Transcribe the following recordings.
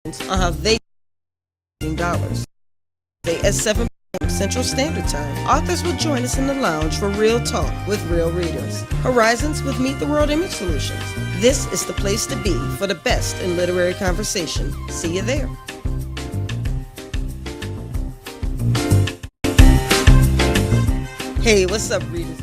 on how they dollars. At 7 p.m. Central Standard Time, authors will join us in the lounge for real talk with real readers. Horizons with Meet the World Image Solutions. This is the place to be for the best in literary conversation. See you there. Hey, what's up, readers?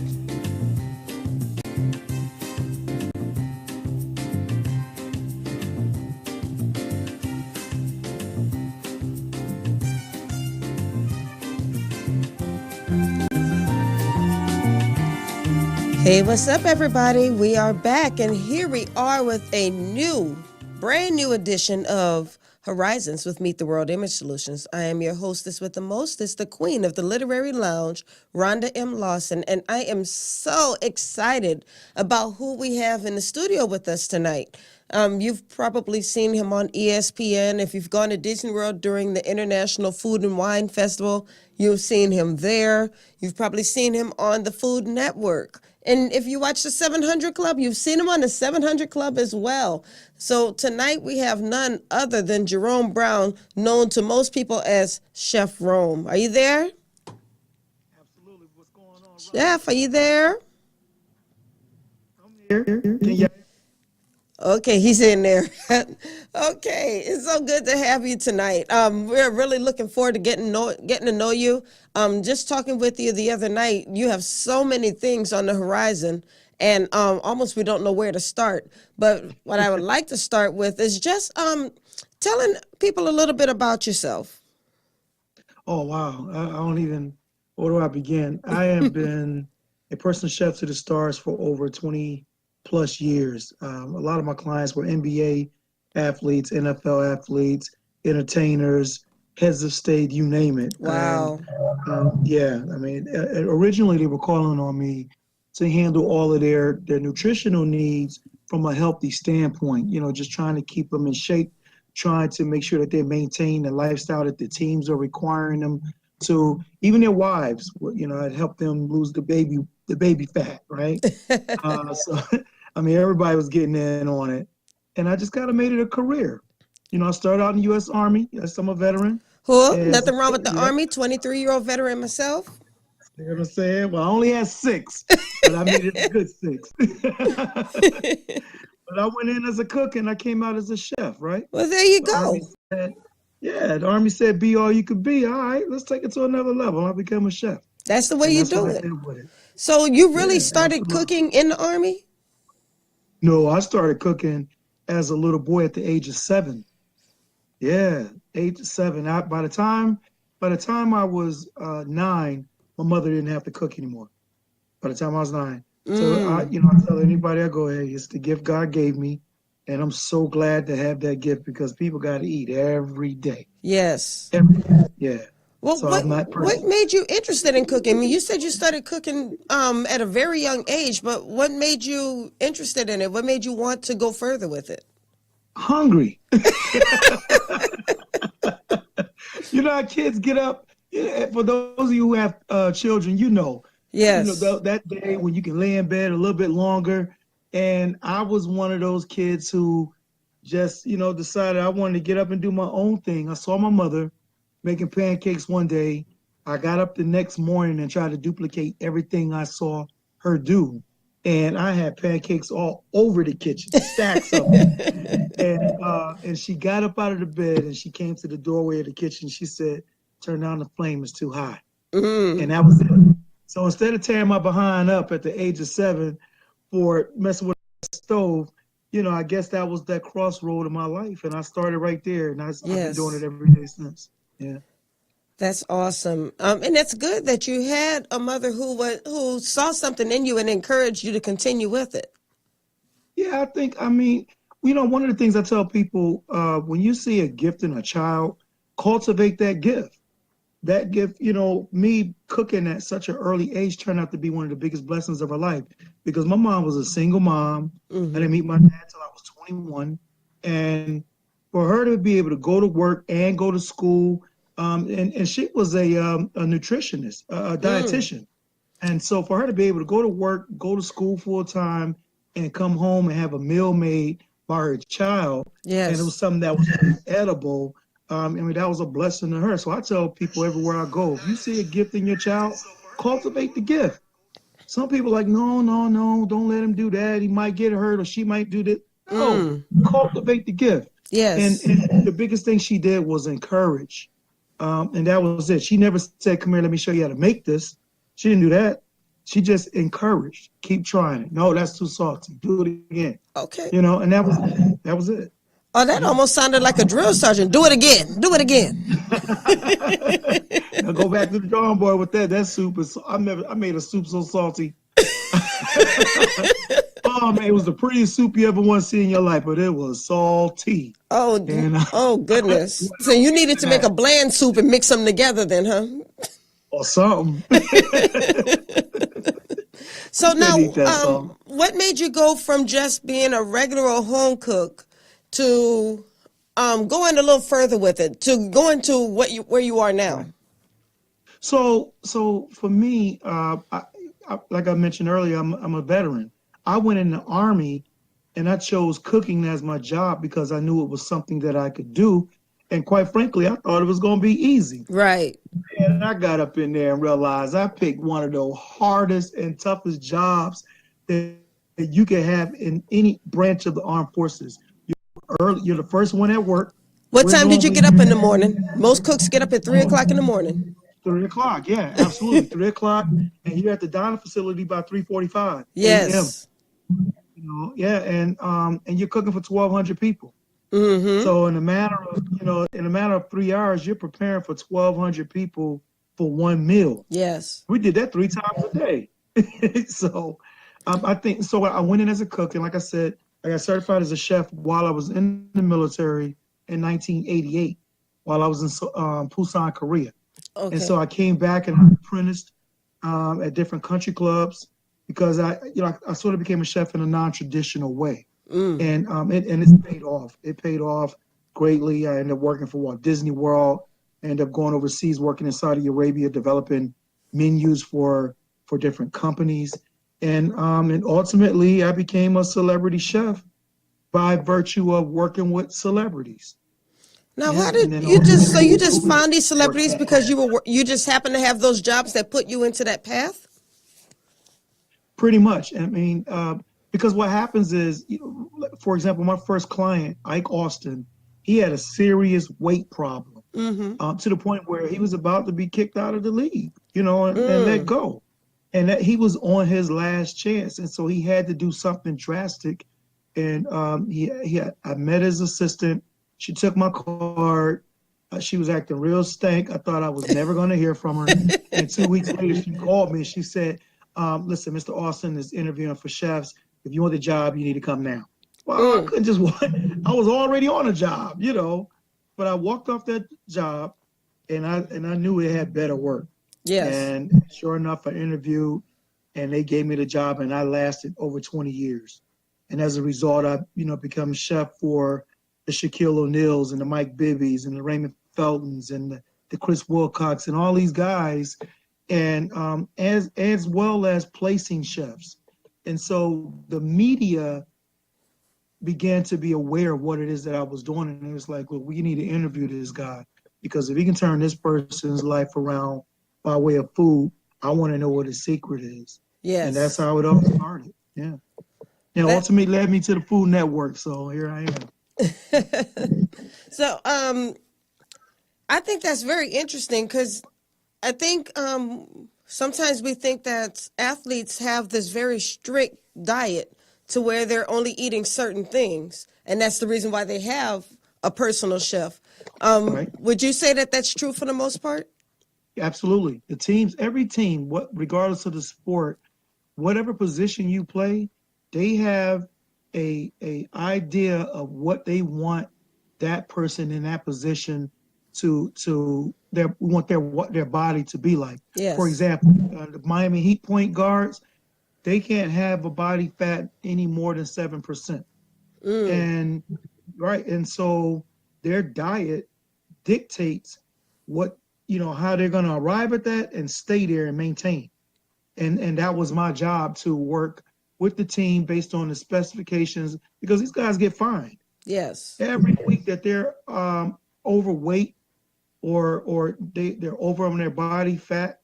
Hey, what's up, everybody? We are back, and here we are with a brand new edition of Horizons with Meet the World Image Solutions. I am your hostess with the mostest, the queen of the literary lounge, Rhonda M. Lawson, and I am so excited about who we have in the studio with us tonight. You've probably seen him on ESPN. If you've gone to Disney World during the International Food and Wine Festival, you've seen him there. You've probably seen him on the Food Network. And if you watch the 700 Club, you've seen him on the 700 Club as well. So tonight we have none other than Jerome Brown, known to most people as Chef Rome. Are you there? Absolutely. What's going on, Chef, are you there? I'm here. Okay, he's in there. Okay, it's so good to have you tonight. We're really looking forward to getting to know you. Just talking with you the other night, you have so many things on the horizon, and almost we don't know where to start. But what I would like to start with is just telling people a little bit about yourself. Oh, wow. I don't even, where do I begin? I have been a personal chef to the stars for over 20 plus years. A lot of my clients were NBA athletes, NFL athletes, entertainers, heads of state, you name it. Wow. And originally they were calling on me to handle all of their nutritional needs from a healthy standpoint, just trying to keep them in shape, trying to make sure that they maintain the lifestyle that the teams are requiring them to. Even their wives, I'd help them lose the baby fat, right? Everybody was getting in on it, and I just kind of made it a career. I started out in the U.S. Army. Yes, I'm a veteran. Nothing wrong with the Army, 23-year-old veteran myself. You know what I'm saying? Well, I only had 6, but I made it a good 6. But I went in as a cook, and I came out as a chef, right? Well, there you go. The Army said, be all you could be. All right, let's take it to another level. I became a chef. That's the way you do it. So you really started cooking in the Army? No, I started cooking as a little boy at the age of 7. Yeah, age of 7. By the time I was 9, my mother didn't have to cook anymore. By the time I was 9, so I tell anybody I go, hey, it's the gift God gave me, and I'm so glad to have that gift because people got to eat every day. Yes. Every day. Yeah. Well, so what made you interested in cooking? I mean, you said you started cooking at a very young age, but what made you interested in it? What made you want to go further with it? Hungry. How kids get up. For those of you who have children, Yes. That day when you can lay in bed a little bit longer. And I was one of those kids who just, decided I wanted to get up and do my own thing. I saw my mother making pancakes one day. I got up the next morning and tried to duplicate everything I saw her do. And I had pancakes all over the kitchen, stacks of them. And she got up out of the bed and she came to the doorway of the kitchen. She said, turn down the flame, it's too high. And that was it. So instead of tearing my behind up at the age of 7 for messing with the stove, I guess that was that crossroad in my life. And I started right there. And I've been doing it every day since. Yeah. That's awesome. And it's good that you had a mother who saw something in you and encouraged you to continue with it. Yeah, I think, one of the things I tell people, when you see a gift in a child, cultivate that gift. That gift, me cooking at such an early age turned out to be one of the biggest blessings of her life because my mom was a single mom. Mm-hmm. I didn't meet my dad till I was 21. And for her to be able to go to work and go to school, and she was a nutritionist, a dietitian. And so for her to be able to go to work, go to school full time, and come home and have a meal made by her child, and it was Yes. something that was edible. I mean, that was a blessing to her. So I tell people everywhere I go, if you see a gift in your child, cultivate the gift. Some people are like, no, no, no, don't let him do that. He might get hurt or she might do that. No, Mm. cultivate the gift. And, Yes. and the biggest thing she did was encourage. And that was it. She never said, come here, let me show you how to make this. She didn't do that. She just encouraged, keep trying it. No, that's too salty. Do it again. Okay. And that was it. Oh, that almost sounded like a drill sergeant. Do it again. Do it again. Now go back to the drawing board with that. That soup is. I made a soup so salty. Oh man, it was the prettiest soup you ever want to see in your life, but it was salty. Oh, And oh goodness. So you needed to make a bland soup and mix them together then, huh? or something. So now, Eat that song. what made you go from just being a regular home cook to going a little further with it, to going to where you are now? Right. So for me, like I mentioned earlier, I'm a veteran. I went in the Army, and I chose cooking as my job because I knew it was something that I could do, and quite frankly, I thought it was going to be easy. Right. And I got up in there and realized I picked one of the hardest and toughest jobs that you can have in any branch of the armed forces. You're the first one at work. What We're time did you normally get up in the morning? Most cooks get up at 3 o'clock in the morning. 3 o'clock. Yeah, absolutely. 3 o'clock, and you're at the dining facility by 3:45 a.m. Yes. Yeah, and you're cooking for 1,200 people. Mm-hmm. So in a matter of 3 hours, you're preparing for 1,200 people for one meal. Yes. We did that 3 times a day. So I think so. I went in as a cook, and like I said, I got certified as a chef while I was in the military in 1988, while I was in Busan, Korea. Okay. And so I came back and I apprenticed at different country clubs because I sort of became a chef in a non-traditional way. And it's paid off. It paid off greatly. I ended up working for Walt Disney World. I ended up going overseas, working in Saudi Arabia, developing menus for different companies. And ultimately, I became a celebrity chef by virtue of working with celebrities. Now, Yeah, how did and then you ultimately, just found these celebrities because you just happened to have those jobs that put you into that path? Pretty much. I mean, because what happens is, for example, my first client, Ike Austin, he had a serious weight problem to the point where he was about to be kicked out of the league, and let go. And that he was on his last chance. And so he had to do something drastic. And I met his assistant. She took my card. She was acting real stank. I thought I was never going to hear from her. And 2 weeks later, she called me. She said, listen, Mr. Austin is interviewing for chefs. If you want the job, you need to come now. Well, I couldn't just I was already on a job, But I walked off that job, and I knew it had better work. Yes. And sure enough, I interviewed, and they gave me the job, and I lasted over 20 years. And as a result, I become chef for the Shaquille O'Neals and the Mike Bibbies and the Raymond Feltons and the Chris Wilcox and all these guys, and as well as placing chefs. And so the media began to be aware of what it is that I was doing, and it was like, well, we need to interview this guy, because if he can turn this person's life around by way of food, I want to know what his secret is. Yes. And that's how it all started. Yeah. And ultimately led me to the Food Network. So here I am. So I think that's very interesting, because I think sometimes we think that athletes have this very strict diet to where they're only eating certain things, and that's the reason why they have a personal chef. Right. Would you say that that's true for the most part? Absolutely. Every team, regardless of the sport, whatever position you play, they have a idea of what they want that person in that position want their body to be like. Yes. For example, the Miami Heat point guards, they can't have a body fat any more than 7%. And right, and so their diet dictates how they're going to arrive at that and stay there and maintain. And that was my job, to work with the team based on the specifications, because these guys get fined Yes. every week that they're overweight or they're over on their body fat.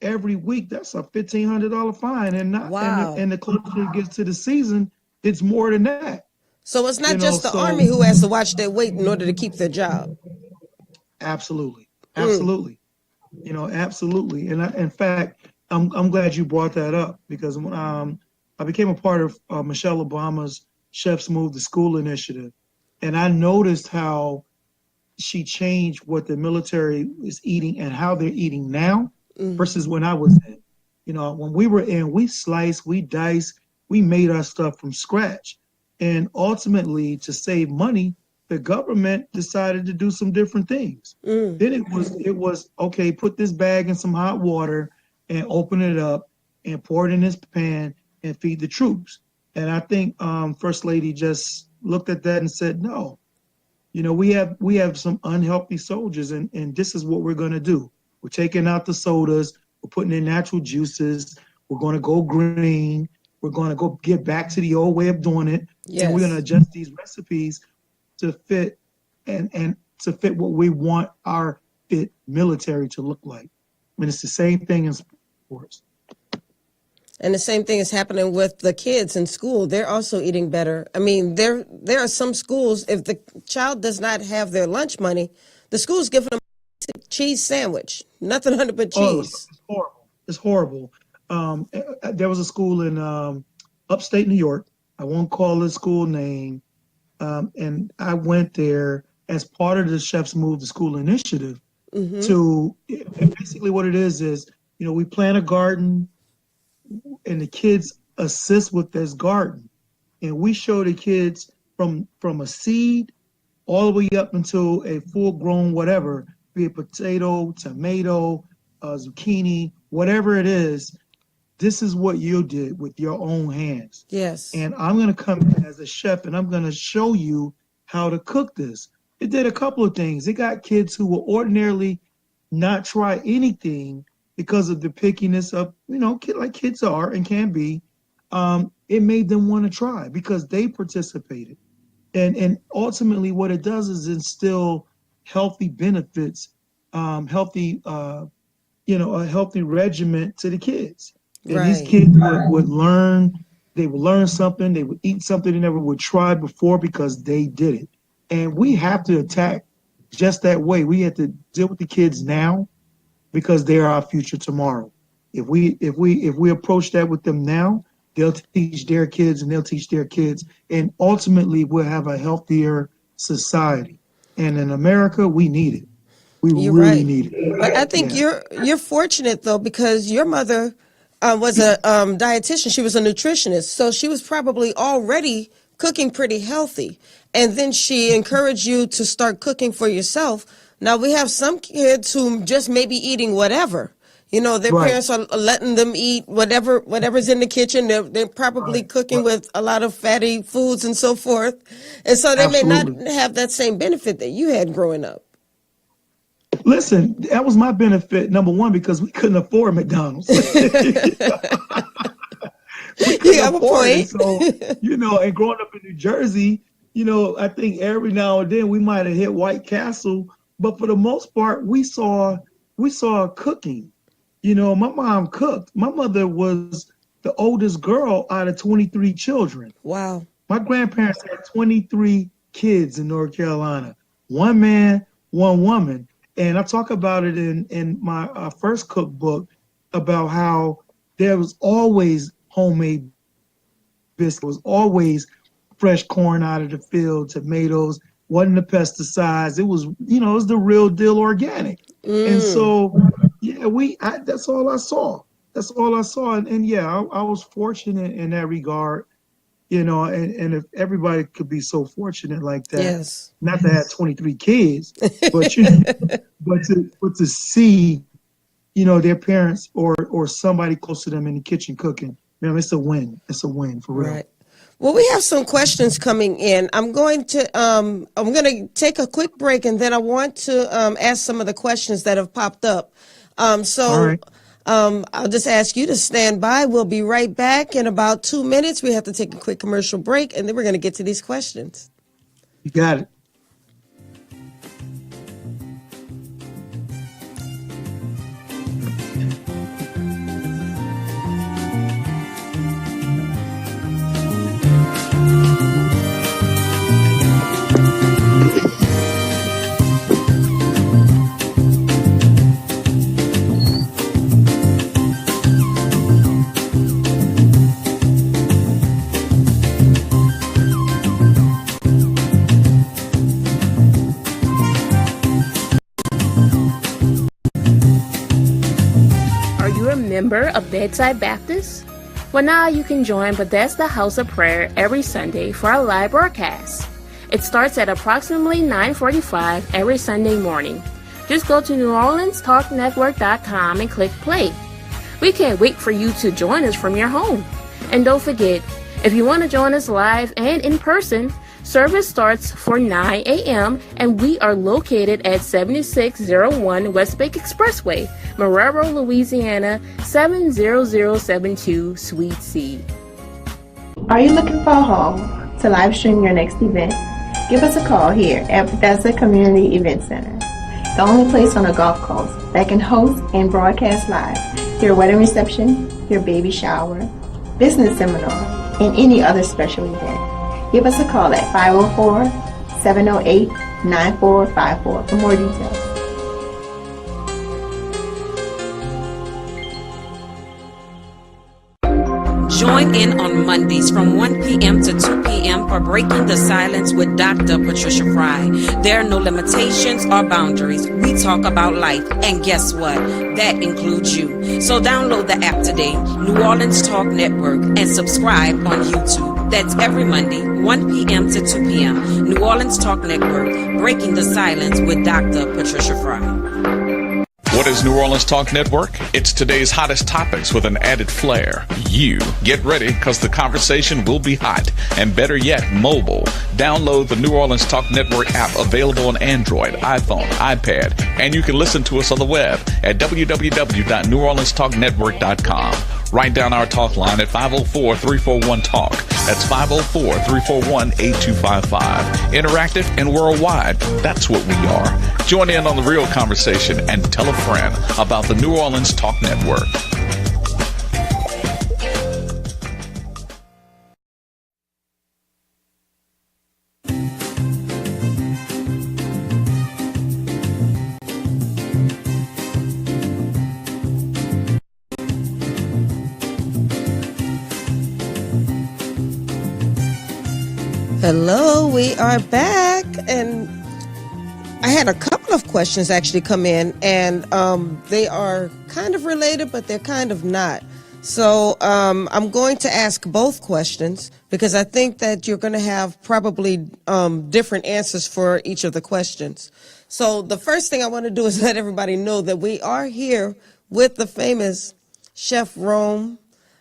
Every week, that's a $1,500 fine, and not Wow. and the closer it gets to the season, it's more than that. So it's not You know, just the so Army who has to watch their weight in order to keep their job. absolutely, Mm. absolutely, you know, absolutely. And in fact, I'm glad you brought that up because I became a part of Michelle Obama's Chefs Move the School initiative, and I noticed how she changed what the military is eating and how they're eating now versus when I was in. You know, when we were in, we sliced, we diced, we made our stuff from scratch. And ultimately, to save money, the government decided to do some different things. Then it was okay, put this bag in some hot water and open it up and pour it in this pan and feed the troops. And I think First Lady just looked at that and said, no, you know, we have some unhealthy soldiers, and this is what we're going to do. We're taking out the sodas. We're putting in natural juices. We're going to go green. We're going to go get back to the old way of doing it, and we're going to Yes. adjust these recipes to fit and to fit what we want our fit military to look like. I mean, it's the same thing in sports. And the same thing is happening with the kids in school. They're also eating better. I mean, there are some schools, if the child does not have their lunch money, the school's giving them a cheese sandwich. Nothing on it but Oh, cheese. it's horrible. It's horrible. There was a school in upstate New York. I won't call the school name. And I went there as part of the Chefs Move the School initiative to basically what it is, you know, we plant a garden and the kids assist with this garden. And we show the kids from a seed all the way up until a full grown whatever, be it potato, tomato, zucchini, whatever it is. This is what you did with your own hands. Yes. And I'm going to come in as a chef and I'm going to show you how to cook this. It did a couple of things. It got kids who will ordinarily not try anything because of the pickiness of, you know, like kids are and can be. It made them want to try because they participated. And ultimately what it does is instill healthy benefits, healthy, a healthy regimen to the kids. And these Right. kids would learn, they would learn something, they would eat something they never would try before because they did it. And we have to attack just that way. We have to deal with the kids now because they are our future tomorrow. If we approach that with them now, they'll teach their kids and they'll teach their kids. And ultimately we'll have a healthier society. And in America, we need it. We You're really right. need it. But I think Yeah. you're fortunate though, because your mother was a dietitian. She was a nutritionist, so she was probably already cooking pretty healthy. And then she encouraged you to start cooking for yourself. Now we have some kids who just may be eating whatever. You know, their Right. parents are letting them eat whatever's in the kitchen. They're probably Right. cooking Right. with a lot of fatty foods and so forth. And so they may not Absolutely. have that same benefit that you had growing up. Listen, that was my benefit, number one, because we couldn't afford McDonald's. We You couldn't have a afford it. point. So, you know, and growing up in New Jersey, you know, I think every now and then we might have hit White Castle, but for the most part, we saw cooking. You know, my mom cooked. My mother was the oldest girl out of 23 children. Wow. My grandparents had 23 kids in North Carolina, one man, one woman. And I talk about it in my first cookbook about how there was always homemade biscuits, was always fresh corn out of the field, tomatoes, wasn't the pesticides. It was, you know, it was the real deal organic. And so, yeah, that's all I saw. That's all I saw. And yeah, I was fortunate in that regard, you know, and if everybody could be so fortunate like that, Yes. not to have 23 kids, but but to see, you know, their parents or somebody close to them in the kitchen cooking, man, it's a win. It's a win for real. Right. Well, we have some questions coming in. I'm going to take a quick break, and then I want to ask some of the questions that have popped up. All So right. I'll just ask you to stand by. We'll be right back in about 2 minutes. We have to take a quick commercial break, and then we're going to get to these questions. You got it. Member of Bedside Baptist? Well, now you can join Bethesda House of Prayer every Sunday for our live broadcast. It starts at approximately 9:45 every Sunday morning. Just go to NewOrleansTalkNetwork.com and click play. We can't wait for you to join us from your home. And don't forget, if you want to join us live and in person, service starts for 9 a.m. and we are located at 7601 West Lake Expressway, Marrero, Louisiana, 70072, Suite C. Are you looking for a home to live stream your next event? Give us a call here at Bethesda Community Event Center, the only place on the Gulf Coast that can host and broadcast live your wedding reception, your baby shower, business seminar, and any other special event. Give us a call at 504-708-9454 for more details. Join in on Mondays from 1 p.m. to 2 p.m. for Breaking the Silence with Dr. Patricia Fry. There are no limitations or boundaries. We talk about life, and guess what? That includes you. So download the app today, New Orleans Talk Network, and subscribe on YouTube. That's every Monday, 1 p.m. to 2 p.m. New Orleans Talk Network, Breaking the Silence with Dr. Patricia Fry. What is New Orleans Talk Network? It's today's hottest topics with an added flair. You get ready because the conversation will be hot and better yet, mobile. Download the New Orleans Talk Network app available on Android, iPhone, iPad, and you can listen to us on the web at www.neworleanstalknetwork.com. Write down our talk line at 504-341-TALK. That's 504-341-8255. Interactive and worldwide. That's what we are. Join in on the real conversation and tell a friend about the New Orleans Talk Network. Hello, we are back, and I had a couple of questions actually come in, and they are kind of related, but they're kind of not. So I'm going to ask both questions because I think that you're going to have probably different answers for each of the questions. So the first thing I want to do is let everybody know that we are here with the famous Chef Rome.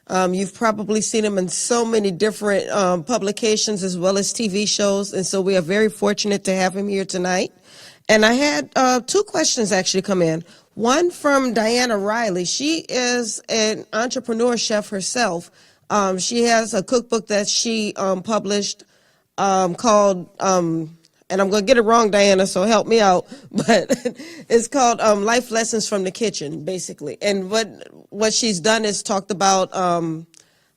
You've probably seen him in so many different publications as well as TV shows, and so we are very fortunate to have him here tonight. And I had two questions actually come in. One from Diana Riley. She is an entrepreneur chef herself. She has a cookbook that she published called, and I'm going to get it wrong, Diana, so help me out, but it's called Life Lessons from the Kitchen, basically. And what she's done is talked about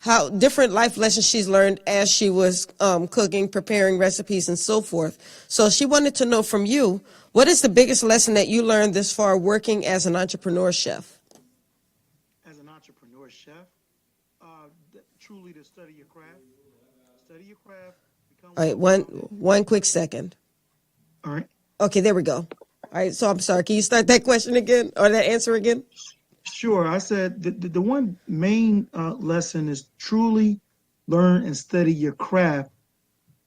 how different life lessons she's learned as she was cooking, preparing recipes, and so forth. So she wanted to know from you, what is the biggest lesson that you learned this far working as an entrepreneur chef? As an entrepreneur chef, truly to study your craft. Study your craft. All right, one quick second. All right. Okay, there we go. All right, so I'm sorry. Can you start that question again or that answer again? Sure. I said the one main lesson is truly learn and study your craft,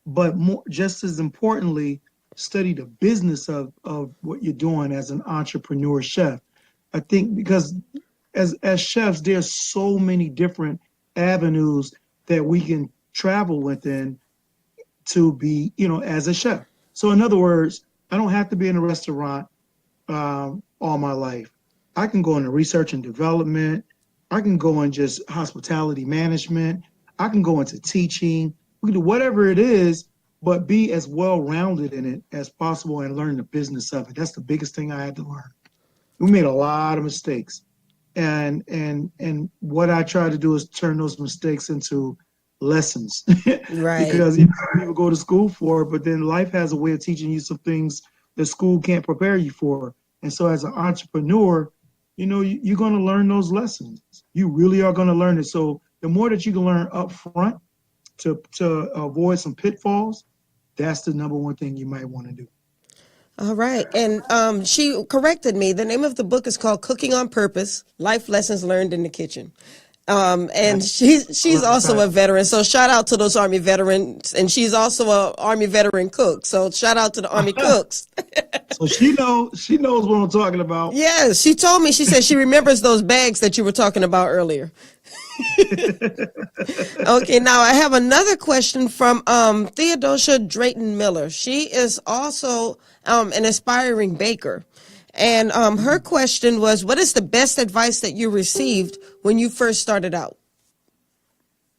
but more, just as importantly, study the business of what you're doing as an entrepreneur chef. I think because as chefs, there's so many different avenues that we can travel within to be, as a chef. So in other words, I don't have to be in a restaurant all my life. I can go into research and development. I can go in just hospitality management. I can go into teaching. We can do whatever it is, but be as well-rounded in it as possible and learn the business of it. That's the biggest thing I had to learn. We made a lot of mistakes. And what I try to do is turn those mistakes into lessons. Right. Because you know, people go to school for it, but then life has a way of teaching you some things that school can't prepare you for. And so as an entrepreneur, you know, you're going to learn those lessons. You really are going to learn it. So the more that you can learn up front to avoid some pitfalls, that's the number one thing you might want to do. All right. And she corrected me. The name of the book is called Cooking on Purpose, Life Lessons Learned in the Kitchen. And she's also a veteran. So shout out to those Army veterans. And she's also a Army veteran cook. So shout out to the Army cooks. So she knows what I'm talking about. Yes, she told me. She said she remembers those bags that you were talking about earlier. Okay, now I have another question from Theodosia Drayton Miller. She is also an aspiring baker. And her question was, what is the best advice that you received when you first started out?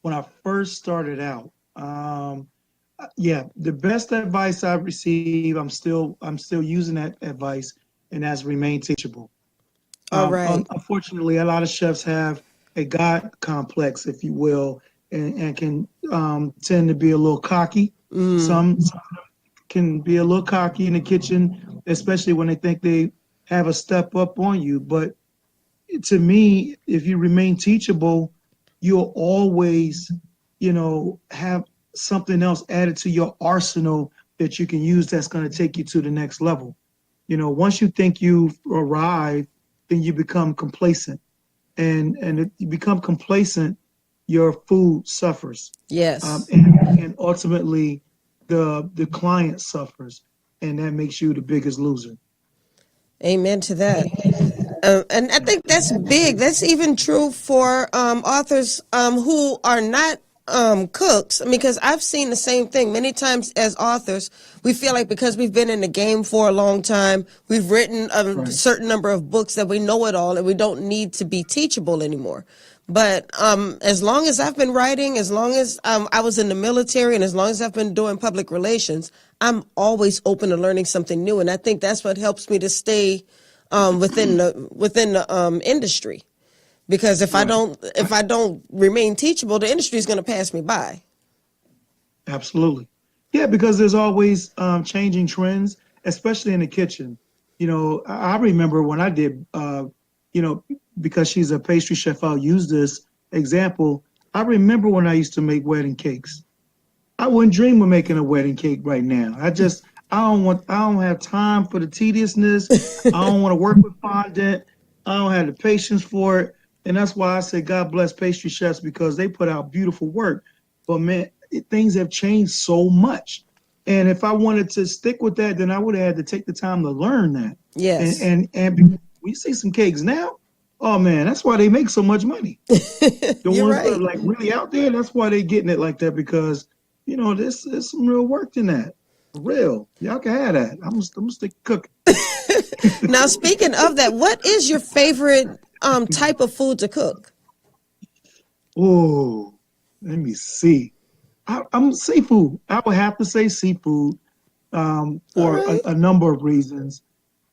When I first started out, the best advice I've received, I'm still using that advice, and that's remain teachable. All right. Unfortunately, a lot of chefs have a God complex, if you will, and can tend to be a little cocky. Some can be a little cocky in the kitchen, especially when they think they have a step up on you. But to me, if you remain teachable, you'll always, have something else added to your arsenal that you can use that's going to take you to the next level. Once you think you've arrived, then you become complacent. And if you become complacent, your food suffers. Yes. And ultimately, the client suffers, and that makes you the biggest loser. Amen to that. And I think that's big. That's even true for authors who are not cooks, because I've seen the same thing many times. As authors, we feel like because we've been in the game for a long time, we've written a certain number of books, that we know it all and we don't need to be teachable anymore. But as long as I've been writing, as long as I was in the military, and as long as I've been doing public relations, I'm always open to learning something new. And I think that's what helps me to stay within the industry. Because if I don't remain teachable, the industry is going to pass me by. Absolutely. Yeah, because there's always changing trends, especially in the kitchen. I remember when I did, because she's a pastry chef, I'll use this example. I remember when I used to make wedding cakes. I wouldn't dream of making a wedding cake right now. I don't have time for the tediousness. I don't want to work with fondant. I don't have the patience for it. And that's why I say God bless pastry chefs, because they put out beautiful work. But man, things have changed so much. And if I wanted to stick with that, then I would have had to take the time to learn that. Yes. And we see some cakes now. Oh man, that's why they make so much money. The ones that are like really out there, that's why they're getting it like that, because there's some real work in that. For real. Y'all can have that. I'm gonna stick cooking. Now, speaking of that, what is your favorite type of food to cook? Oh, let me see. I'm seafood. I would have to say seafood for a number of reasons.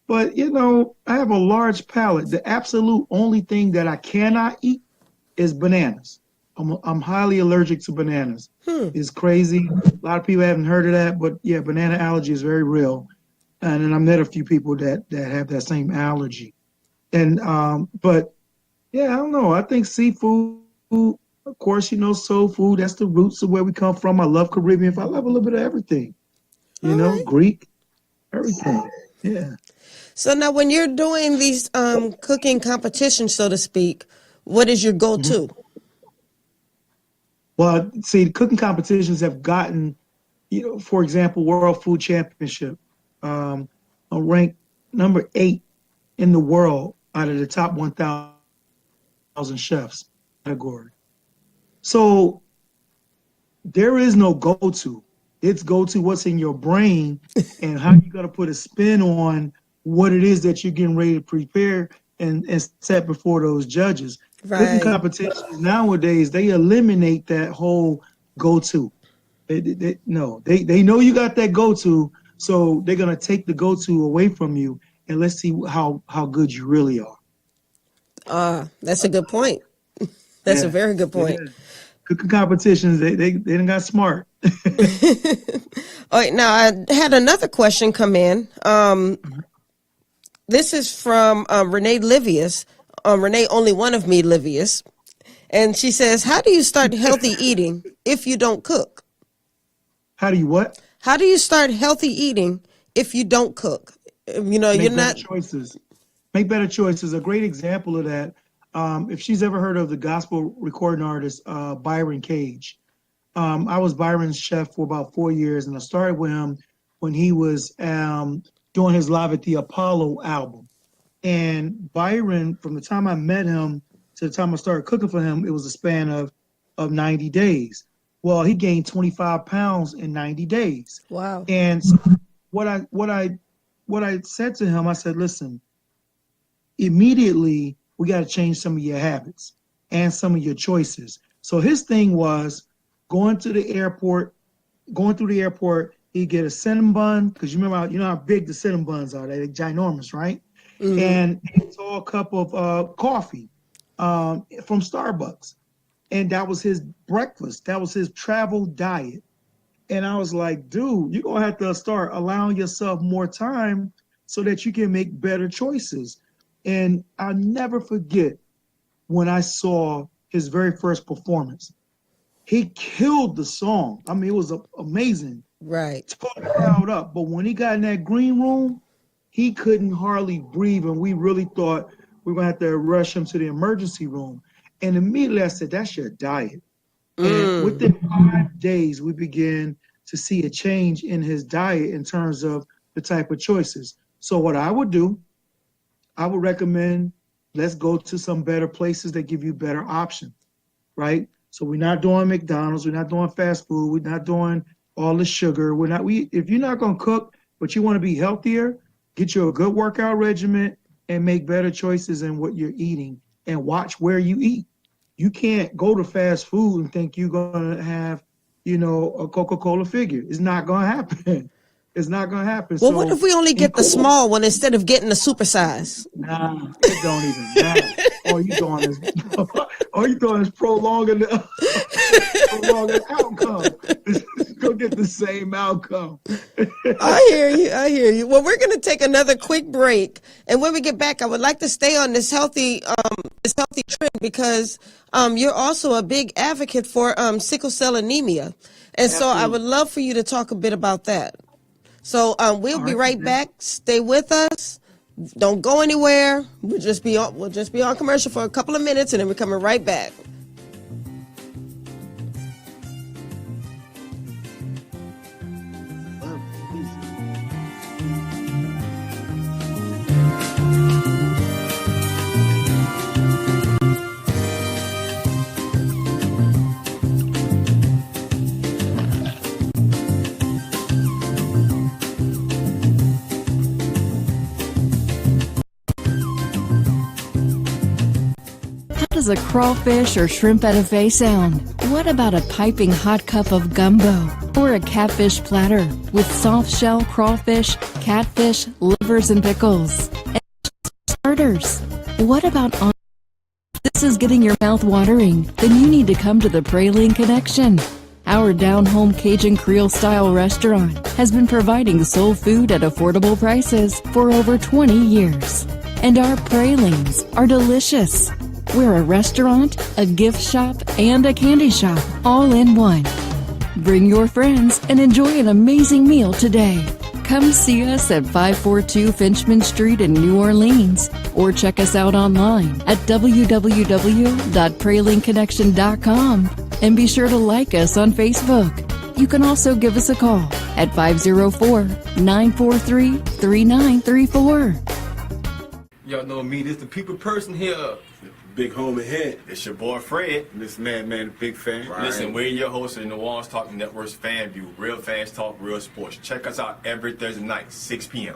But, I have a large palate. The absolute only thing that I cannot eat is bananas. I'm highly allergic to bananas. It's crazy. A lot of people haven't heard of that, but yeah, banana allergy is very real. And then I met a few people that have that same allergy. And, but yeah, I don't know. I think seafood, of course, soul food, that's the roots of where we come from. I love Caribbean. I love a little bit of everything, Greek, everything. Yeah. So now when you're doing these cooking competitions, so to speak, what is your go-to? Well, see, cooking competitions have gotten, for example, World Food Championship, ranked number 8 in the world out of the top 1,000 chefs category. So there is no go-to. It's go-to what's in your brain and how you're going to put a spin on what it is that you're getting ready to prepare, and set before those judges. Cooking Right. competitions nowadays, they eliminate that whole go-to. They know you got that go-to, so they're gonna take the go-to away from you, and let's see how good you really are. That's a good point. That's a Yeah, very good yeah. point. Cooking competitions, they done got smart. All right, now I had another question come in. This is from Renee Livius. Renee, only one of me, Livius. And she says, how do you start healthy eating if you don't cook? How do you what? How do you start healthy eating if you don't cook? You know, Make you're better not. choices. Make better choices. A great example of that, if she's ever heard of the gospel recording artist Byron Cage. I was Byron's chef for about 4 years, and I started with him when he was doing his Live at the Apollo album. And Byron, from the time I met him to the time I started cooking for him, it was a span of 90 days. Well, he gained 25 pounds in 90 days. Wow. And so what I said to him, I said, listen, immediately we got to change some of your habits and some of your choices. So his thing was going through the airport, he'd get a cinnamon bun, because you know how big the cinnamon buns are. They're ginormous, right? Mm-hmm. And a tall cup of coffee from Starbucks. And that was his breakfast. That was his travel diet. And I was like, dude, you're going to have to start allowing yourself more time so that you can make better choices. And I'll never forget when I saw his very first performance. He killed the song. I mean, it was amazing. Right. Tore the crowd up. But when he got in that green room, he couldn't hardly breathe. And we really thought we were going to have to rush him to the emergency room. And immediately I said, that's your diet. And within 5 days, we began to see a change in his diet in terms of the type of choices. So what I would do, I would recommend, let's go to some better places that give you better options, right? So we're not doing McDonald's, we're not doing fast food, we're not doing all the sugar. If you're not going to cook, but you want to be healthier, get you a good workout regimen and make better choices in what you're eating, and watch where you eat. You can't go to fast food and think you're going to have, a Coca-Cola figure. It's not going to happen. It's not going to happen. Well, what if we only get the small one instead of getting the super size? Nah, it don't even matter. All you doing is prolonging the outcome. Go get the same outcome. I hear you. Well, we're going to take another quick break, and when we get back, I would like to stay on this healthy trend, because you're also a big advocate for sickle cell anemia, and so I would love for you to talk a bit about that. So we'll be right back. Stay with us. Don't go anywhere. We'll just be on commercial for a couple of minutes, and then we're coming right back. Does a crawfish or shrimp etouffee sound? What about a piping hot cup of gumbo or a catfish platter with soft shell crawfish, catfish, livers, and pickles? And starters. What about if this is getting your mouth watering? Then you need to come to the Praline Connection. Our down-home Cajun Creole-style restaurant has been providing soul food at affordable prices for over 20 years. And our pralines are delicious. We're a restaurant, a gift shop, and a candy shop, all in one. Bring your friends and enjoy an amazing meal today. Come see us at 542 Finchman Street in New Orleans, or check us out online at www.pralinconnection.com, and be sure to like us on Facebook. You can also give us a call at 504-943-3934. Y'all know me, this the people person here. Big homie head. It's your boy Fred. This man, big fan. Right. Listen, we're your host of the New Orleans Talk Network's Fan View. Real fans talk, real sports. Check us out every Thursday night, 6 p.m.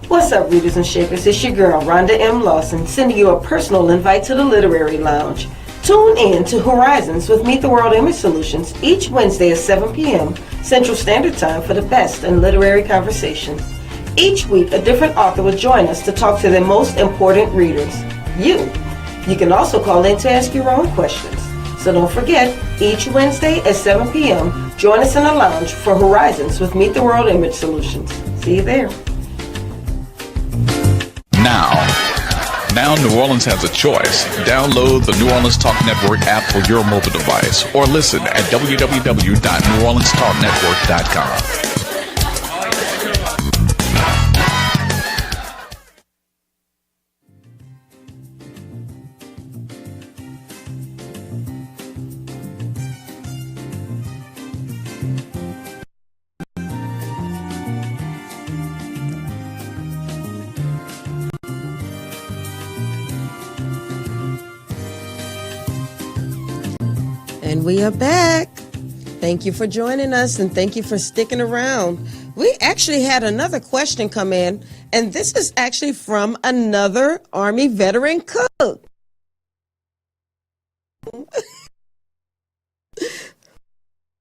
What's up, readers and shakers? It's your girl, Rhonda M. Lawson, sending you a personal invite to the Literary Lounge. Tune in to Horizons with Meet the World Image Solutions each Wednesday at 7 p.m. Central Standard Time for the best in literary conversation. Each week, a different author will join us to talk to their most important readers, you. You can also call in to ask your own questions. So don't forget, each Wednesday at 7 p.m., join us in the lounge for Horizons with Meet the World Image Solutions. See you there. Now New Orleans has a choice. Download the New Orleans Talk Network app for your mobile device or listen at www.neworleanstalknetwork.com. And we are back. Thank you for joining us and thank you for sticking around. We actually had another question come in, and this is actually from another Army veteran cook.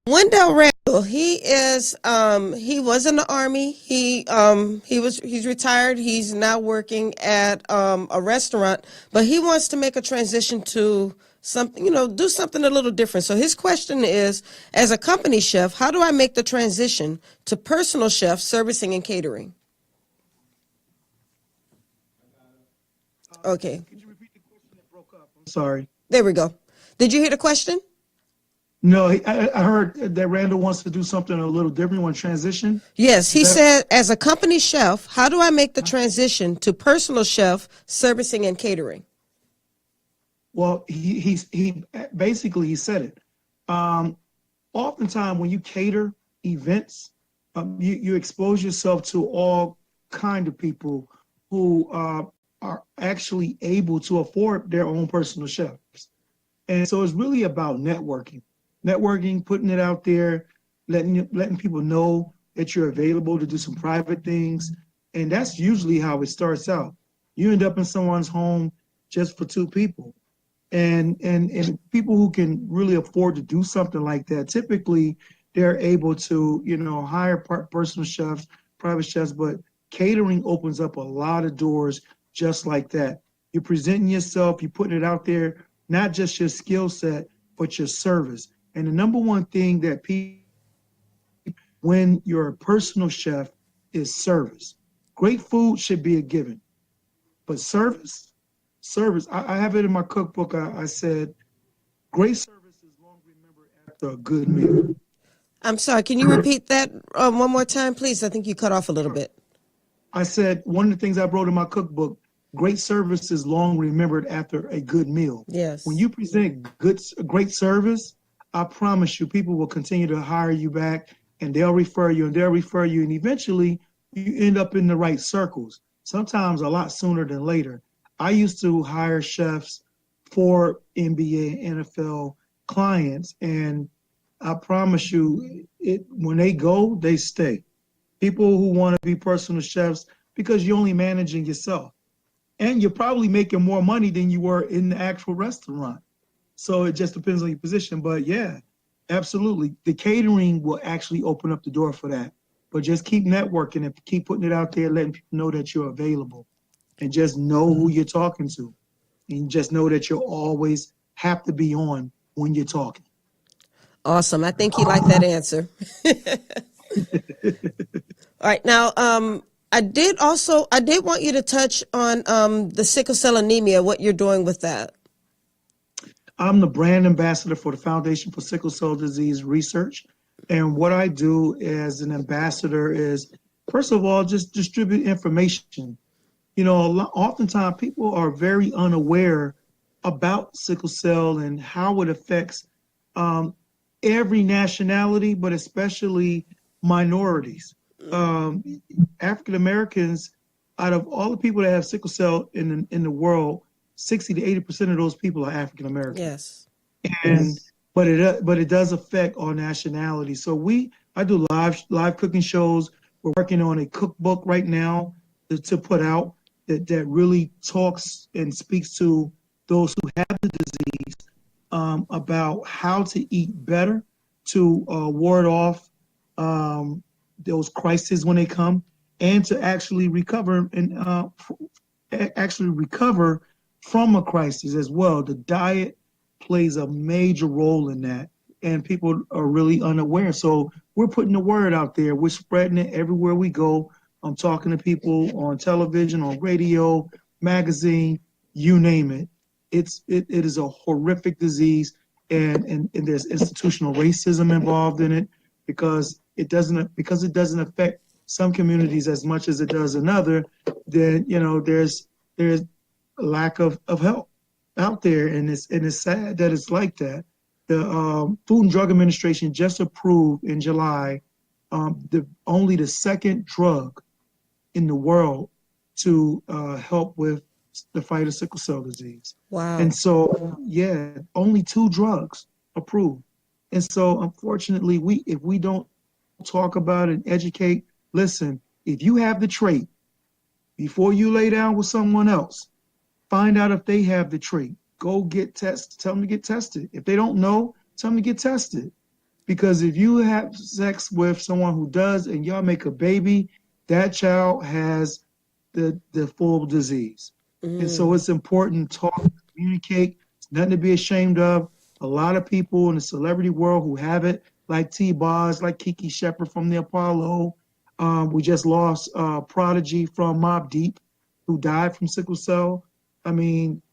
Wendell Randall, he was in the Army. He's retired. He's now working at a restaurant, but he wants to make a transition to something, do something a little different. So his question is, as a company chef, how do I make the transition to personal chef servicing and catering? Okay. Could you repeat the question that broke up? I'm sorry. There we go. Did you hear the question? No, I heard that Randall wants to do something a little different. Want to transition? Yes, he said, as a company chef, how do I make the transition to personal chef servicing and catering? Well, he basically said it. Oftentimes when you cater events, you expose yourself to all kind of people who are actually able to afford their own personal chefs. And so it's really about networking, putting it out there, letting people know that you're available to do some private things. And that's usually how it starts out. You end up in someone's home just for two people. And people who can really afford to do something like that, typically they're able to, hire personal chefs, private chefs, but catering opens up a lot of doors just like that. You're presenting yourself, you're putting it out there, not just your skill set, but your service. And the number one thing that people, when you're a personal chef, is service. Great food should be a given, but service, I have it in my cookbook. I said, great service is long remembered after a good meal. I'm sorry, can you repeat that one more time, please? I think you cut off a little bit. I said, one of the things I wrote in my cookbook, great service is long remembered after a good meal. Yes. When you present great service, I promise you, people will continue to hire you back, and they'll refer you, and eventually you end up in the right circles, sometimes a lot sooner than later. I used to hire chefs for NBA, NFL clients, and I promise you, when they go, they stay. People who want to be personal chefs, because you're only managing yourself. And you're probably making more money than you were in the actual restaurant. So it just depends on your position. But yeah, absolutely. The catering will actually open up the door for that. But just keep networking and keep putting it out there, letting people know that you're available. And just know who you're talking to. And just know that you'll always have to be on when you're talking. Awesome. I think he liked that answer. All right. Now, I did want you to touch on the sickle cell anemia, what you're doing with that. I'm the brand ambassador for the Foundation for Sickle Cell Disease Research. And what I do as an ambassador is, first of all, just distribute information. Oftentimes people are very unaware about sickle cell and how it affects every nationality, but especially minorities. African Americans, out of all the people that have sickle cell in the world, 60 to 80% of those people are African Americans. Yes. But it does affect all nationalities. So I do live cooking shows. We're working on a cookbook right now to put out that really talks and speaks to those who have the disease about how to eat better to ward off those crises when they come, and to actually recover and actually recover from a crisis as well. The diet plays a major role in that, and people are really unaware. So we're putting the word out there. We're spreading it everywhere we go. I'm talking to people on television, on radio, magazine, you name it. It is a horrific disease, and there's institutional racism involved in it because it doesn't affect some communities as much as it does another. Then there's a lack of help out there, and it's sad that it's like that. The Food and Drug Administration just approved in July only the second drug in the world to help with the fight of sickle cell disease. Wow. And so, only 2 drugs approved. And so, unfortunately, if we don't talk about it and educate, listen, if you have the trait, before you lay down with someone else, find out if they have the trait. Go get tested. Tell them to get tested. If they don't know, tell them to get tested. Because if you have sex with someone who does and y'all make a baby, that child has the full disease. And so it's important to talk, communicate. It's nothing to be ashamed of. A lot of people in the celebrity world who have it, like T-Boz, like Kiki Shepard from the Apollo. We just lost Prodigy from Mobb Deep, who died from sickle cell. I mean,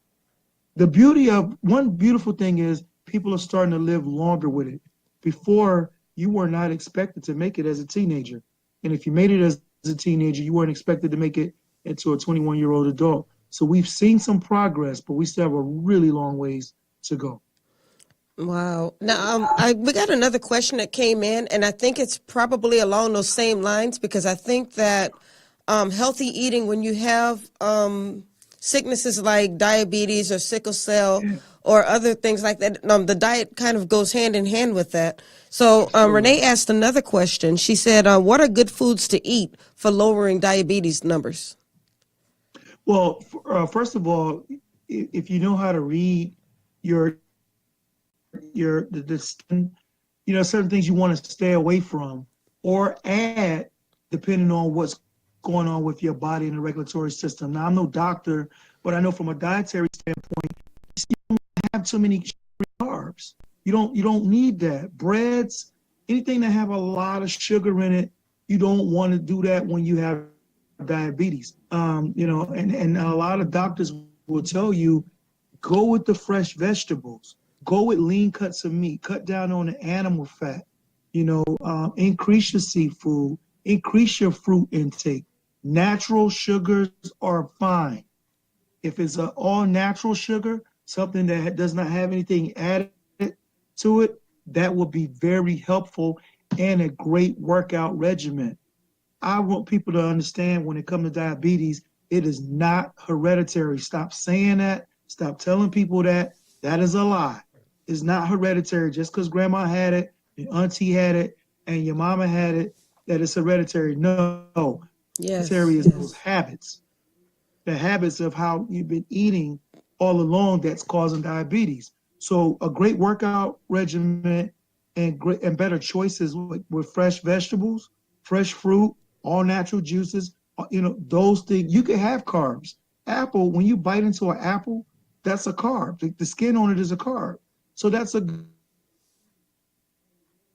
one beautiful thing is people are starting to live longer with it. Before, you were not expected to make it as a teenager. And if you made it as a teenager, you weren't expected to make it into a 21-year-old adult. So we've seen some progress, but we still have a really long ways to go. Wow. Now, we got another question that came in, and I think it's probably along those same lines, because I think that healthy eating, when you have sicknesses like diabetes or sickle cell or other things like that, the diet kind of goes hand in hand with that. So Renee asked another question. She said, what are good foods to eat for lowering diabetes numbers? Well, first of all, if you know how to read the certain things you want to stay away from or add depending on what's going on with your body and the regulatory system. Now, I'm no doctor, but I know from a dietary standpoint, you don't have too many carbs. You don't need that. Breads, anything that have a lot of sugar in it, you don't want to do that when you have diabetes. And a lot of doctors will tell you, go with the fresh vegetables, go with lean cuts of meat, cut down on the animal fat, increase your seafood, increase your fruit intake. Natural sugars are fine. If it's an all natural sugar, something that does not have anything added to it, that will be very helpful and a great workout regimen. I want people to understand when it comes to diabetes, it is not hereditary. Stop saying that. Stop telling people that. That is a lie. It's not hereditary. Just because grandma had it, your auntie had it, and your mama had it, that it's hereditary. No. Yes. Hereditary is those habits. The habits of how you've been eating all along that's causing diabetes. So a great workout regimen and better choices with fresh vegetables, fresh fruit, all natural juices, those things. You can have carbs. Apple, when you bite into an apple, that's a carb. The skin on it is a carb. So that's a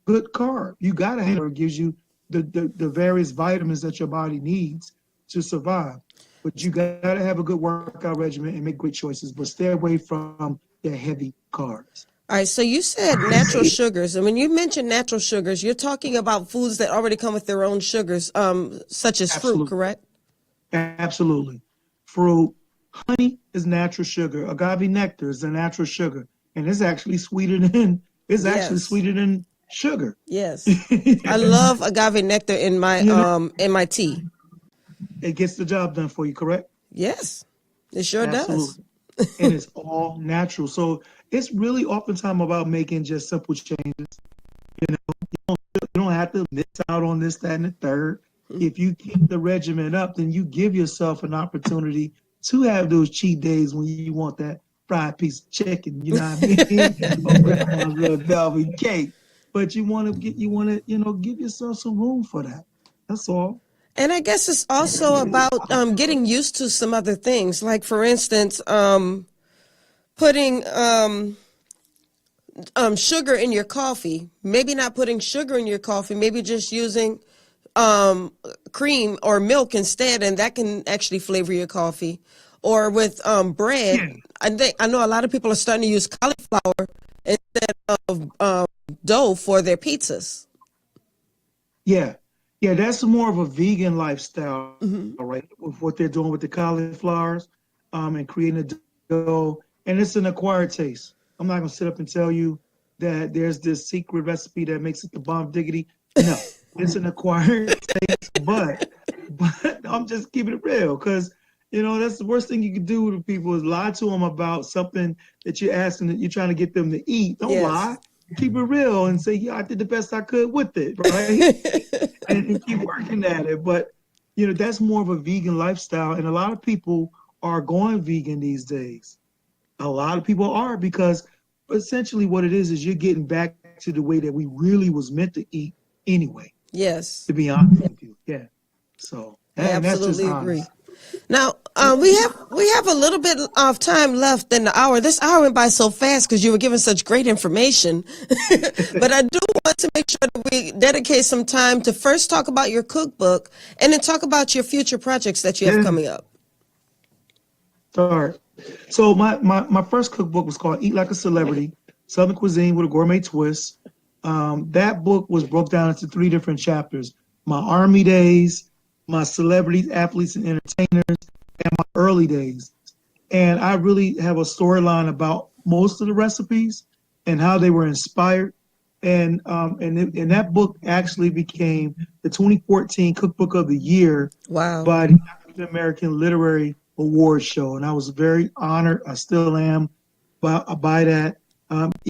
good carb. You got to have it. It gives you the various vitamins that your body needs to survive. But you got to have a good workout regimen and make great choices, but stay away from the heavy carbs. All right, so you said natural sugars, and when you mention natural sugars, you're talking about foods that already come with their own sugars, such as fruit, correct? Absolutely. Fruit, honey is natural sugar. Agave nectar is a natural sugar, and it's actually sweeter than sugar. Yes, I love agave nectar in my tea. It gets the job done for you, correct? Yes, it sure does. And it's all natural. So it's really oftentimes about making just simple changes. You don't have to miss out on this, that, and the third. if you keep the regimen up, then you give yourself an opportunity to have those cheat days when you want that fried piece of chicken, you know what I mean? Or grandma's red velvet cake. But you want to, give yourself some room for that. That's all. And I guess it's also about getting used to some other things. Like, for instance, putting sugar in your coffee. Maybe not putting sugar in your coffee. Maybe just using cream or milk instead, and that can actually flavor your coffee. Or with bread. Yeah. I know a lot of people are starting to use cauliflower instead of dough for their pizzas. Yeah. Yeah, that's more of a vegan lifestyle, right? With what they're doing with the cauliflowers and creating a dough. And it's an acquired taste. I'm not going to sit up and tell you that there's this secret recipe that makes it the bomb diggity. No, it's an acquired taste, but I'm just keeping it real because, that's the worst thing you can do to people is lie to them about something that you're asking, that you're trying to get them to eat. Don't lie. Keep it real and say, yeah, I did the best I could with it, right? and keep working at it. But, that's more of a vegan lifestyle. And a lot of people are going vegan these days. A lot of people are because essentially what it is you're getting back to the way that we really was meant to eat anyway. Yes. To be honest with you. Yeah. So I absolutely agree. Now, we have a little bit of time left in the hour. This hour went by so fast because you were giving such great information. But I do want to make sure that we dedicate some time to first talk about your cookbook and then talk about your future projects that you have coming up. All right. So my first cookbook was called Eat Like a Celebrity, Southern Cuisine with a Gourmet Twist. That book was broke down into 3 different chapters. My Army days, my celebrities, athletes, and entertainers, and my early days. And I really have a storyline about most of the recipes and how they were inspired. And that book actually became the 2014 Cookbook of the Year by the African American Literary Awards Show. And I was very honored. I still am by that.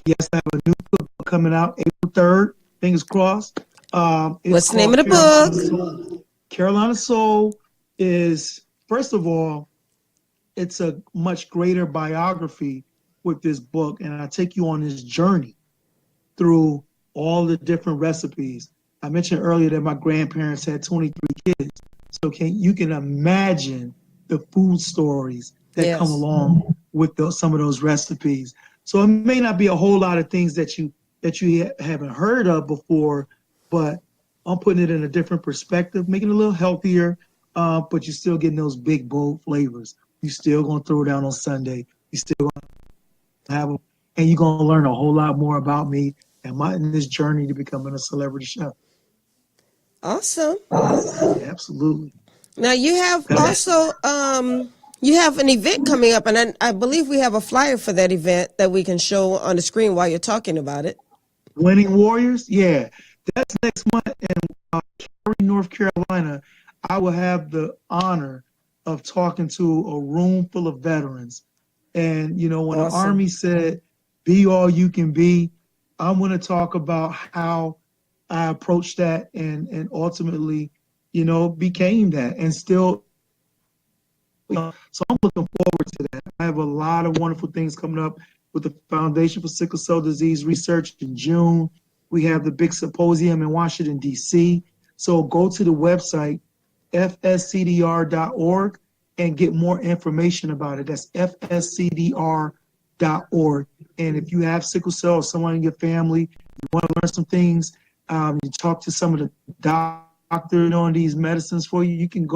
Yes, I have a new cookbook coming out April 3rd. Fingers crossed. What's the name of the book? Carolina Soul is, first of all, it's a much greater biography with this book. And I take you on this journey through all the different recipes. I mentioned earlier that my grandparents had 23 kids. So you can imagine the food stories that come along with some of those recipes. So it may not be a whole lot of things that you haven't heard of before, but I'm putting it in a different perspective, making it a little healthier, but you're still getting those big, bold flavors. You're still going to throw down on Sunday. You're still going to have them, and you're going to learn a whole lot more about me and in this journey to becoming a celebrity chef. Awesome. Absolutely. Now you have also you have an event coming up, and I believe we have a flyer for that event that we can show on the screen while you're talking about it. Winning Warriors, yeah, that's next month in Cary, North Carolina. I will have the honor of talking to a room full of veterans, and when the Army said, "Be all you can be," I'm going to talk about how I approached that and ultimately, became that and still. So I'm looking forward to that. I have a lot of wonderful things coming up with the Foundation for Sickle Cell Disease Research in June. We have the big symposium in Washington, D.C. So go to the website, fscdr.org, and get more information about it. That's fscdr.org. And if you have sickle cell or someone in your family, you want to learn some things, you talk to some of the doctors on these medicines for you, you can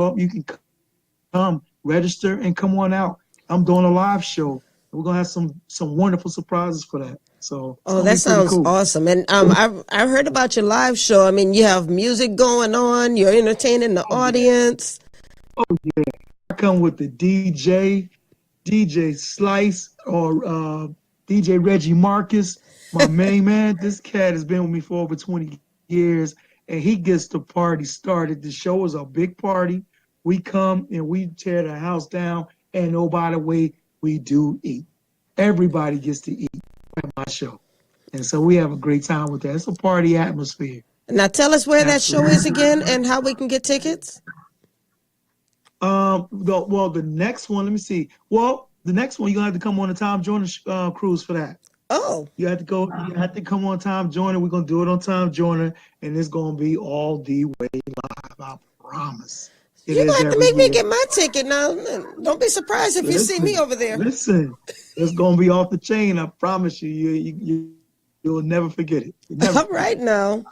come register and come on out. I'm doing a live show. We're gonna have some wonderful surprises for that. So that sounds awesome. And I heard about your live show. I mean, you have music going on. You're entertaining the audience. Oh yeah, I come with the DJ Slice or DJ Reggie Marcus, my main man. This cat has been with me for over 20 years, and he gets the party started. The show is a big party. We come and we tear the house down, and oh, by the way, we do eat. Everybody gets to eat at my show. And so we have a great time with that. It's a party atmosphere. Now tell us where that show Absolutely. is again and how we can get tickets. The next one, let me see. Well, the next one, you're gonna have to come on the Tom Joyner cruise for that. Oh, You have to go. You have to come on Tom Joyner. We're gonna do it on Tom Joyner, and it's gonna be all the way live. I promise. It you're is gonna have to every make me year. get my ticket now. Don't be surprised if you see me over there. Listen, it's gonna be off the chain. I promise you. You'll never forget it. Never. All right now.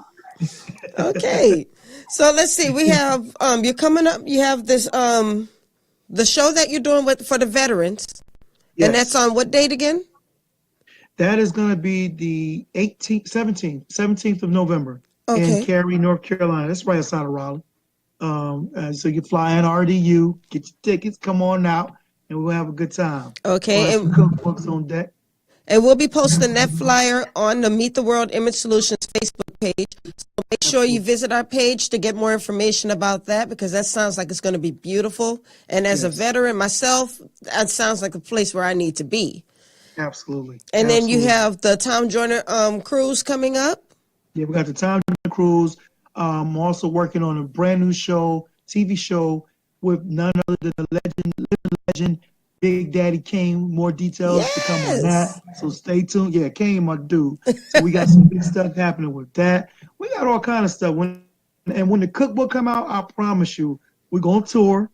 Okay. So let's see. We have you're coming up. You have this the show that you're doing for the veterans, Yes. and that's on what date again? That is going to be the 17th of November Okay. in Cary, North Carolina. That's right outside of Raleigh. So you fly in RDU, get your tickets, come on out, and we'll have a good time. Okay, We'll have some cookbooks on deck. And we'll be posting that flyer on the Meet the World Image Solutions Facebook page. So make sure you visit our page to get more information about that, because that sounds like it's going to be beautiful. And as a veteran myself, that sounds like a place where I need to be. Absolutely. And then you have the Tom Joyner cruise coming up. Yeah, we got the Tom Joyner cruise. I'm also working on a brand new show, TV show, with none other than the living legend, Big Daddy Kane. More details to come on that. So stay tuned. Yeah, Kane, my dude. So we got some big stuff happening with that. We got all kind of stuff. When the cookbook come out, I promise you, we're going to tour,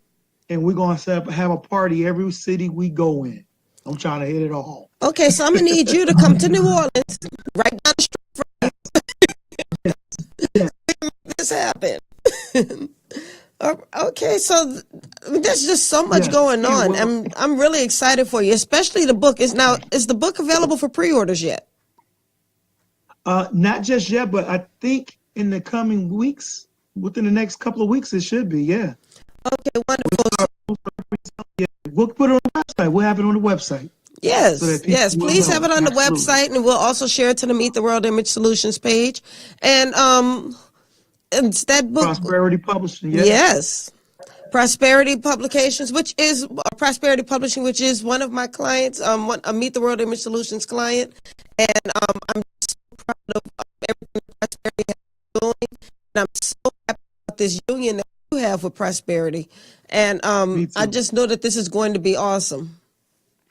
and we're going to have a party every city we go in. I'm trying to hit it all. Okay, so I'm going to need you to come to New Orleans, right down the street from Yes. Make this happen. Okay, so there's just so much going on. Well, I'm really excited for you, especially the book. Is the book available for pre-orders yet? Not just yet, but I think in the coming weeks, within the next couple of weeks, it should be. Yeah. Okay, wonderful. We'll put it on the website. We'll have it on the website. Yes, So that people yes. will Please know. have it on the Absolutely. website, and we'll also share it to the Meet the World Image Solutions page. And it's that book. Prosperity Publishing. Yeah. Yes. Prosperity Publications, which is Prosperity Publishing, which is one of my clients, a Meet the World Image Solutions client, and I'm so proud of everything Prosperity is doing, and I'm so happy about this union that you have with Prosperity, and I just know that this is going to be awesome.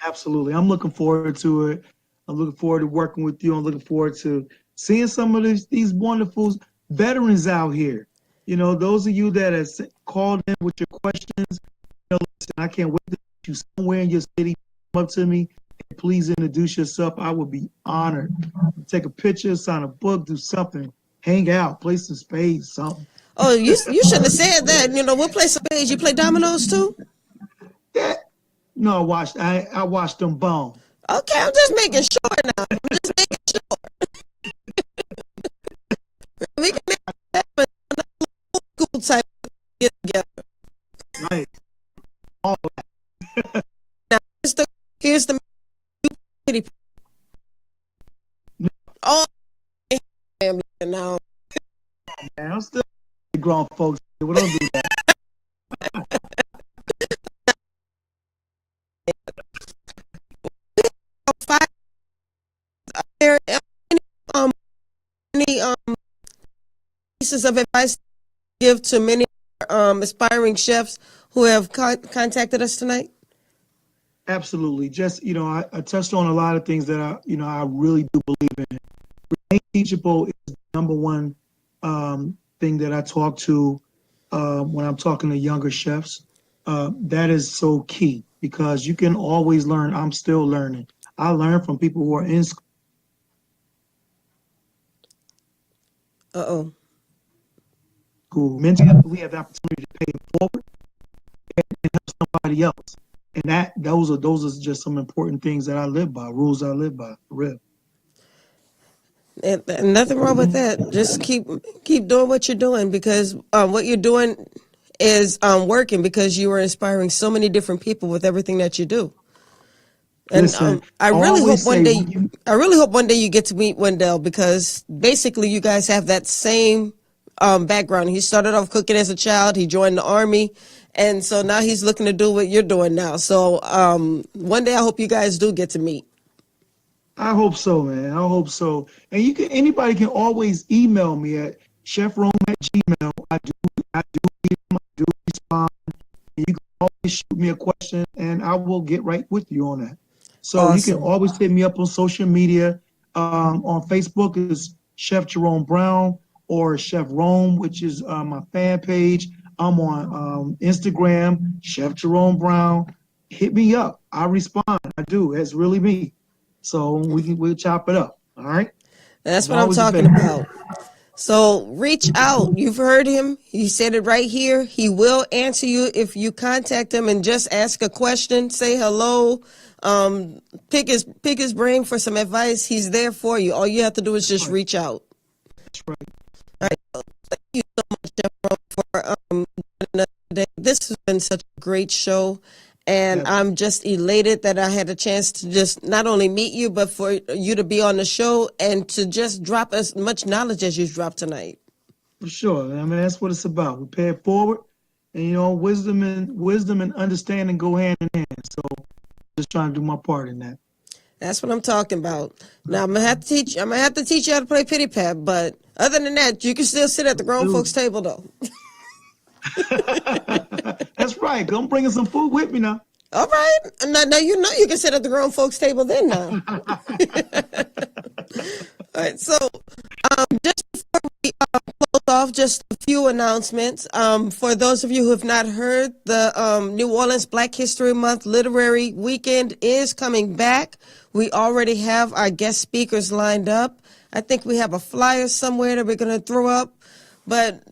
Absolutely. I'm looking forward to it. I'm looking forward to working with you. I'm looking forward to seeing some of these wonderful veterans out here. You know, those of you that have called in with your questions, listen, I can't wait to meet you somewhere in your city. Come up to me and please introduce yourself. I would be honored. Take a picture, sign a book, do something, hang out, play some spades, something. Oh, you shouldn't have said that. You know, we'll play some spades. You play dominoes too? Yeah. No, I watched them bone. Okay, I'm just making sure now. I'm just making sure. We can make that another old school type get together. Right. All that. Now here's the kitty. Oh, family now. Man, I'm still grown folks. We don't do that. Are there any pieces of advice to give to many aspiring chefs who have contacted us tonight? Absolutely. Just, I touched on a lot of things that I really do believe in. Remain teachable is the number one thing that I talk to when I'm talking to younger chefs. That is so key, because you can always learn. I'm still learning. I learn from people who are in school. Mentally, we have the opportunity to pay it forward and help somebody else. And those are just some important things that I live by, rules I live by, for real. And nothing wrong with that. Just keep doing what you're doing, because what you're doing is working, because you are inspiring so many different people with everything that you do. And Listen, I really hope one day you get to meet Wendell, because basically you guys have that same background. He started off cooking as a child. He joined the Army, and so now he's looking to do what you're doing now. So one day I hope you guys do get to meet. I hope so, man. I hope so. And anybody can always email me at chefrome@gmail. I do read them, I do respond. And you can always shoot me a question, and I will get right with you on that. So you can Awesome. always hit me up on social media. On Facebook is Chef Jerome Brown or Chef Rome, which is my fan page. I'm on Instagram, Chef Jerome Brown. Hit me up. I respond. I do. It's really me. So we'll chop it up. All right. That's what I'm Always talking available. about. So reach out. You've heard him. He said it right here. He will answer you if you contact him and just ask a question, say hello, pick his brain for some advice. He's there for you. All you have to do is just reach out. That's right. All right. So thank you so much, Jerome, for another day. This has been such a great show. And Yeah. I'm just elated that I had a chance to just not only meet you, but for you to be on the show and to just drop as much knowledge as you dropped tonight. For sure. I mean, that's what it's about. We pay it forward, and wisdom and understanding go hand in hand. So, just trying to do my part in that. That's what I'm talking about. Now I'm gonna have to teach you how to play pity pat, but other than that, you can still sit at the grown folks table though. That's right. Come bringing some food with me now. All right. Now you know you can sit at the grown folks table then now. All right. So just before we close off, just a few announcements. For those of you who have not heard, the New Orleans Black History Month Literary Weekend is coming back. We already have our guest speakers lined up. I think we have a flyer somewhere that we're going to throw up. But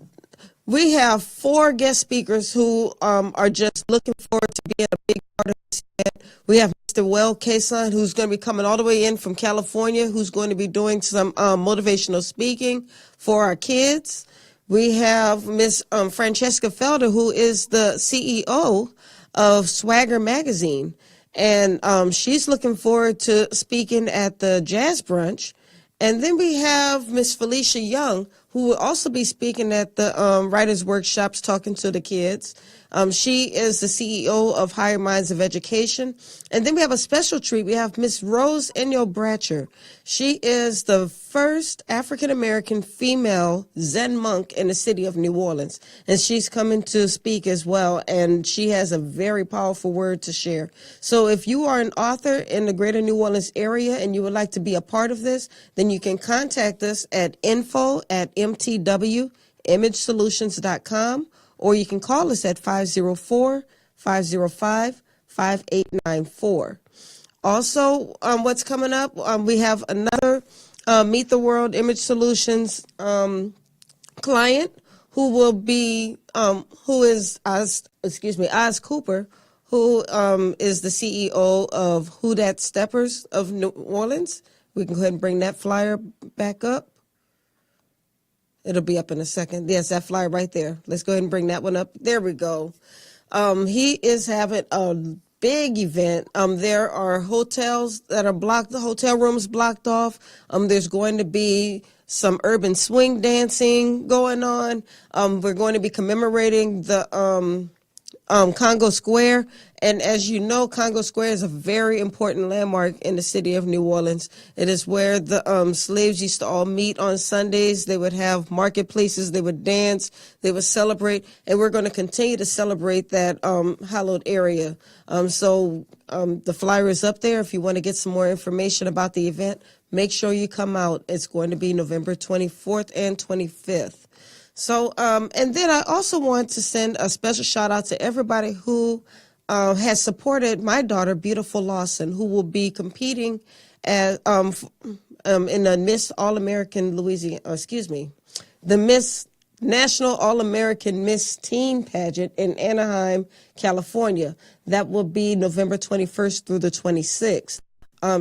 we have 4 guest speakers who are just looking forward to being a big part of this event. We have Mr. Well Kason, who's going to be coming all the way in from California, who's going to be doing some motivational speaking for our kids. We have Miss Francesca Felder, who is the CEO of Swagger Magazine, and she's looking forward to speaking at the Jazz Brunch. And then we have Miss Felicia Young, who will also be speaking at the Writers' Workshops, talking to the kids. She is the CEO of Higher Minds of Education. And then we have a special treat. We have Miss Rose Enyo Bratcher. She is the first African-American female Zen monk in the city of New Orleans. And she's coming to speak as well. And she has a very powerful word to share. So if you are an author in the greater New Orleans area and you would like to be a part of this, then you can contact us at info@mtwimagesolutions.com. or you can call us at 504-505-5894. Also, what's coming up, we have another Meet the World Image Solutions client who will be, who is Oz Cooper, who is the CEO of Who Dat Steppers of New Orleans. We can go ahead and bring that flyer back up. It'll be up in a second. Yes, that flyer right there. Let's go ahead and bring that one up. There we go. He is having a big event. There are hotels that are blocked, the hotel rooms blocked off. There's going to be some urban swing dancing going on. We're going to be commemorating the Congo Square. And as you know, Congo Square is a very important landmark in the city of New Orleans. It is where the slaves used to all meet on Sundays. They would have marketplaces, they would dance, they would celebrate, and we're going to continue to celebrate that hallowed area. So the flyer is up there. If you want to get some more information about the event, make sure you come out. It's going to be November 24th and 25th. So, and then I also want to send a special shout out to everybody who has supported my daughter, beautiful Lawson, who will be competing at, in the Miss All-American the Miss National All-American Miss Teen Pageant in Anaheim, California. That will be November 21st through the 26th.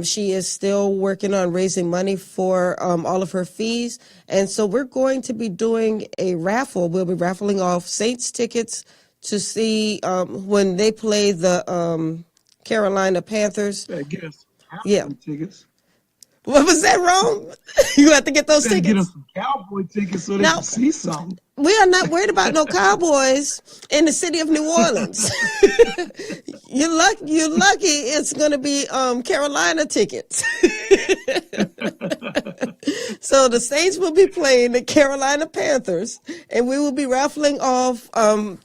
She is still working on raising money for all of her fees. And so we're going to be doing a raffle. We'll be raffling off Saints tickets to see when they play the Carolina Panthers. Yeah. Tickets. What was that, Rome? You have to get those tickets. Get us some Cowboy tickets so they can see something. We are not worried about no Cowboys in the city of New Orleans. You're lucky it's going to be Carolina tickets. So the Saints will be playing the Carolina Panthers, and we will be raffling off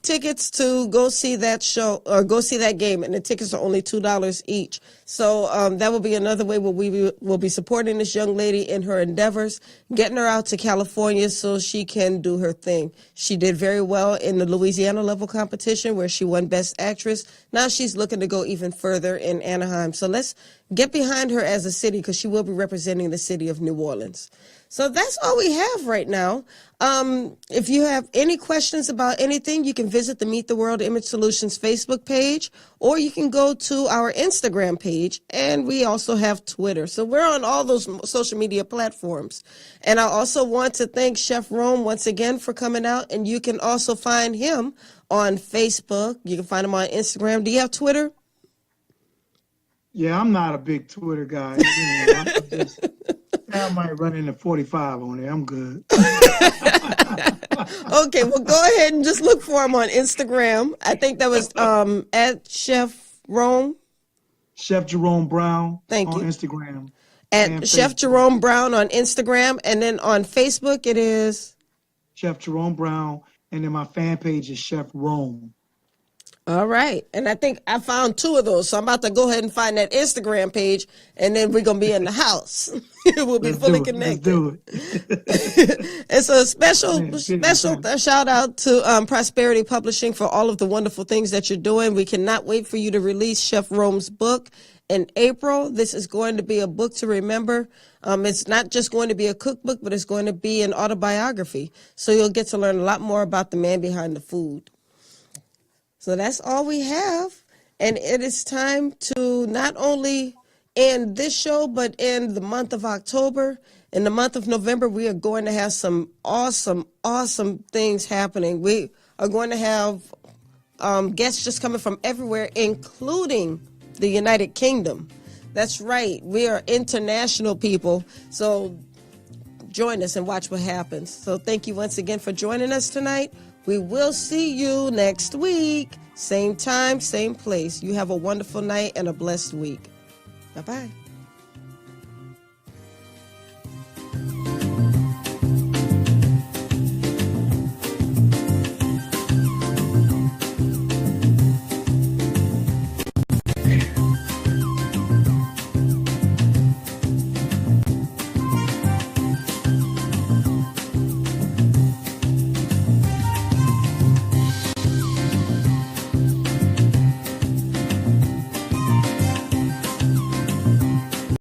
tickets to go see that show or go see that game, and the tickets are only $2 each. So that will be another way where we will be supporting this young lady in her endeavors, getting her out to California so she can do her thing. She did very well in the Louisiana level competition where she won Best Actress. Now she's looking to go even further in Anaheim. So let's get behind her as a city because she will be representing the city of New Orleans. So that's all we have right now. If you have any questions about anything, you can visit the Meet the World Image Solutions Facebook page, or you can go to our Instagram page, and we also have Twitter. So we're on all those social media platforms. And I also want to thank Chef Rome once again for coming out, and you can also find him on Facebook. You can find him on Instagram. Do you have Twitter? Yeah, I'm not a big Twitter guy. I might run into 45 on there. I'm good. Okay, well, go ahead and just look for him on Instagram. I think that was at Chef Rome. Chef Jerome Brown. Thank you. On Instagram. At Chef Facebook. Jerome Brown on Instagram. And then on Facebook, it is Chef Jerome Brown. And then my fan page is Chef Rome. All right. And I think I found 2 of those. So I'm about to go ahead and find that Instagram page, and then we're going to be in the house. We'll be fully connected. Let's do it. It's a special shout out to Prosperity Publishing for all of the wonderful things that you're doing. We cannot wait for you to release Chef Rome's book in April. This is going to be a book to remember. It's not just going to be a cookbook, but it's going to be an autobiography. So you'll get to learn a lot more about the man behind the food. So that's all we have. And it is time to not only end this show, but in the month of October. In the month of November, we are going to have some awesome, awesome things happening. We are going to have guests just coming from everywhere, including the United Kingdom. That's right. We are international people. So join us and watch what happens. So thank you once again for joining us tonight. We will see you next week. Same time, same place. You have a wonderful night and a blessed week. Bye-bye.